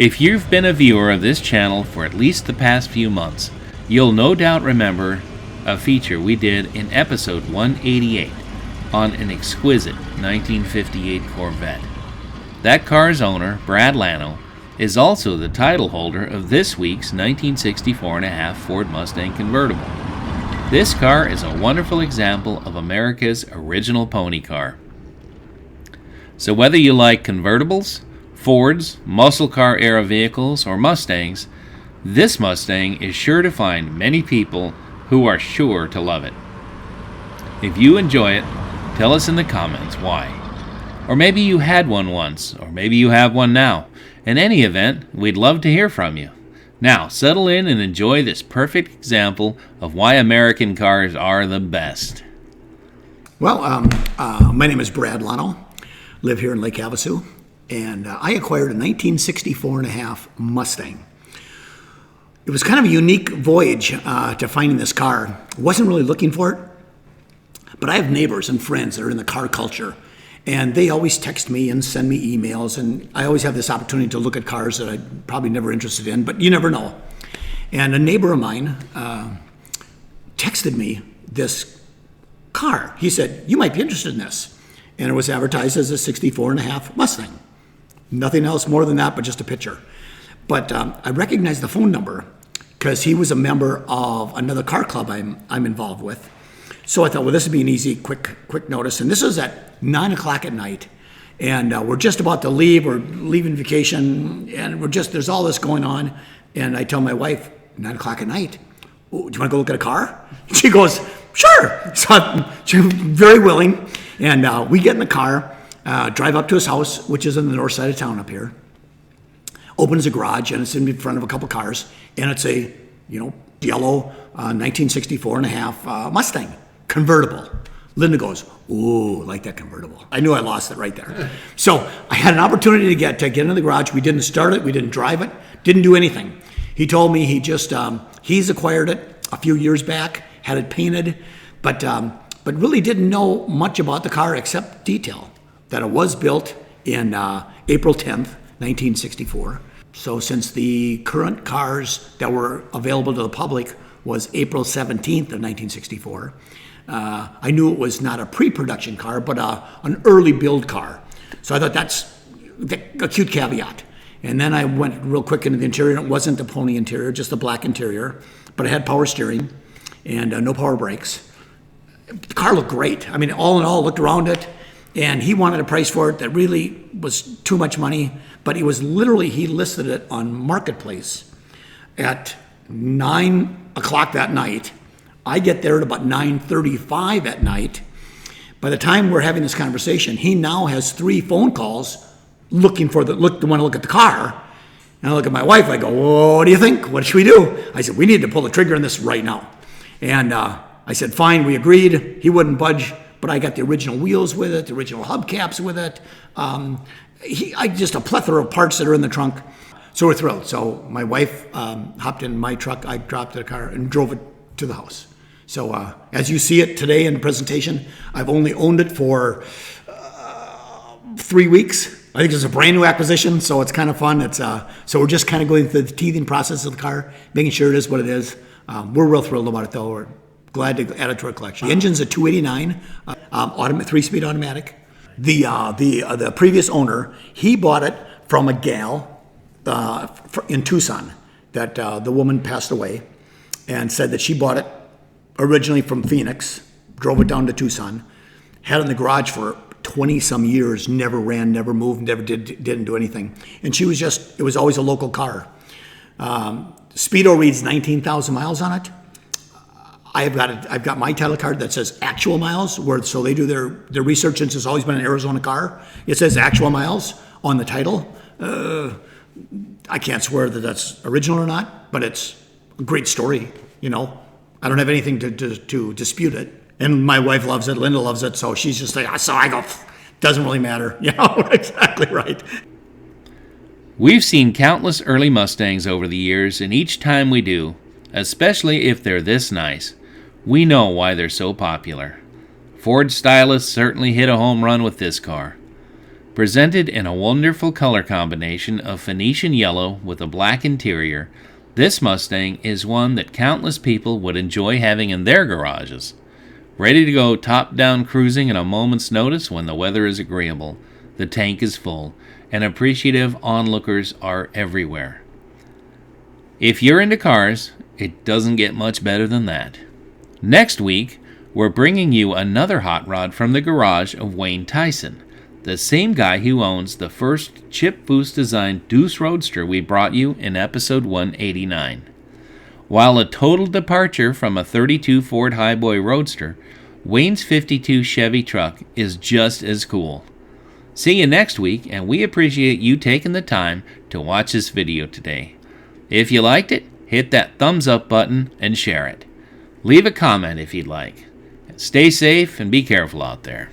If you've been a viewer of this channel for at least the past few months, you'll no doubt remember a feature we did in episode 188 on an exquisite 1958 Corvette. That car's owner, Brad Lano, is also the title holder of this week's 1964.5 Ford Mustang convertible. This car is a wonderful example of America's original pony car. So whether you like convertibles, Fords, muscle car era vehicles, or Mustangs, this Mustang is sure to find many people who are sure to love it. If you enjoy it, tell us in the comments why. Or maybe you had one once, or maybe you have one now. In any event, we'd love to hear from you. Now, settle in and enjoy this perfect example of why American cars are the best. Well, my name is Brad Lano, live here in Lake Havasu, and I acquired a 1964.5 Mustang. It was kind of a unique voyage to finding this car. Wasn't really looking for it, but I have neighbors and friends that are in the car culture, and they always text me and send me emails, and I always have this opportunity to look at cars that I'm probably never interested in, but you never know. And a neighbor of mine texted me this car. He said, "You might be interested in this." And it was advertised as a 64.5 Mustang. Nothing else more than that, but just a picture. But I recognized the phone number because he was a member of another car club I'm involved with. So I thought, well, this would be an easy, quick notice. And this was at 9 o'clock at night. And we're just about to leave. We're leaving vacation. And there's all this going on. And I tell my wife, 9 o'clock at night, "Oh, do you want to go look at a car?" She goes, "Sure." So she's very willing. And we get in the car, drive up to his house, which is on the north side of town up here. Opens the garage, and it's in front of a couple cars. And it's a, yellow 1964.5 Mustang convertible. Linda goes, "Ooh, like that convertible." I knew I lost it right there. So I had an opportunity to get into the garage. We didn't start it. We didn't drive it. Didn't do anything. He told me he's acquired it a few years back, had it painted, but really didn't know much about the car except detail, that it was built in April 10th, 1964. So since the current cars that were available to the public was April 17th of 1964, I knew it was not a pre-production car, but an early build car. So I thought that's a cute caveat. And then I went real quick into the interior. It wasn't a pony interior, just a black interior, but it had power steering and no power brakes. The car looked great. I mean, all in all, looked around it, and he wanted a price for it that really was too much money, but he listed it on Marketplace at 9 o'clock that night. I get there at about 9:35 at night. By the time we're having this conversation, he now has 3 phone calls looking for to want to look at the car. And I look at my wife, I go, "Whoa, what do you think? What should we do?" I said, "We need to pull the trigger on this right now." And I said, fine, we agreed. He wouldn't budge, but I got the original wheels with it, the original hubcaps with it. Just a plethora of parts that are in the trunk. So we're thrilled. So my wife hopped in my truck, I dropped the car and drove it to the house. So as you see it today in the presentation, I've only owned it for 3 weeks. I think it's a brand new acquisition, so it's kind of fun. So we're just kind of going through the teething process of the car, making sure it is what it is. We're real thrilled about it, though. We're glad to add it to our collection. The engine's a 289, 3-speed automatic. The previous owner, he bought it from a gal in Tucson. That the woman passed away, and said that she bought it originally from Phoenix, drove it down to Tucson, had it in the garage for 20 some years, never ran, never moved, didn't do anything. And it was always a local car. Speedo reads 19,000 miles on it. I've got my title card that says actual miles, so they do their research, since it's always been an Arizona car. It says actual miles on the title. I can't swear that that's original or not, but it's a great story, I don't have anything to dispute it. And my wife loves it, Linda loves it, so she's just like, so I go, doesn't really matter. Exactly right. We've seen countless early Mustangs over the years, and each time we do, especially if they're this nice, we know why they're so popular. Ford stylists certainly hit a home run with this car. Presented in a wonderful color combination of Phoenician yellow with a black interior, this Mustang is one that countless people would enjoy having in their garages. Ready to go top-down cruising at a moment's notice when the weather is agreeable, the tank is full, and appreciative onlookers are everywhere. If you're into cars, it doesn't get much better than that. Next week, we're bringing you another hot rod from the garage of Wayne Tyson, the same guy who owns the first Chip Foose designed Deuce Roadster we brought you in episode 189. While a total departure from a 32 Ford Highboy Roadster, Wayne's 52 Chevy truck is just as cool. See you next week, and we appreciate you taking the time to watch this video today. If you liked it, hit that thumbs up button and share it. Leave a comment if you'd like. Stay safe and be careful out there.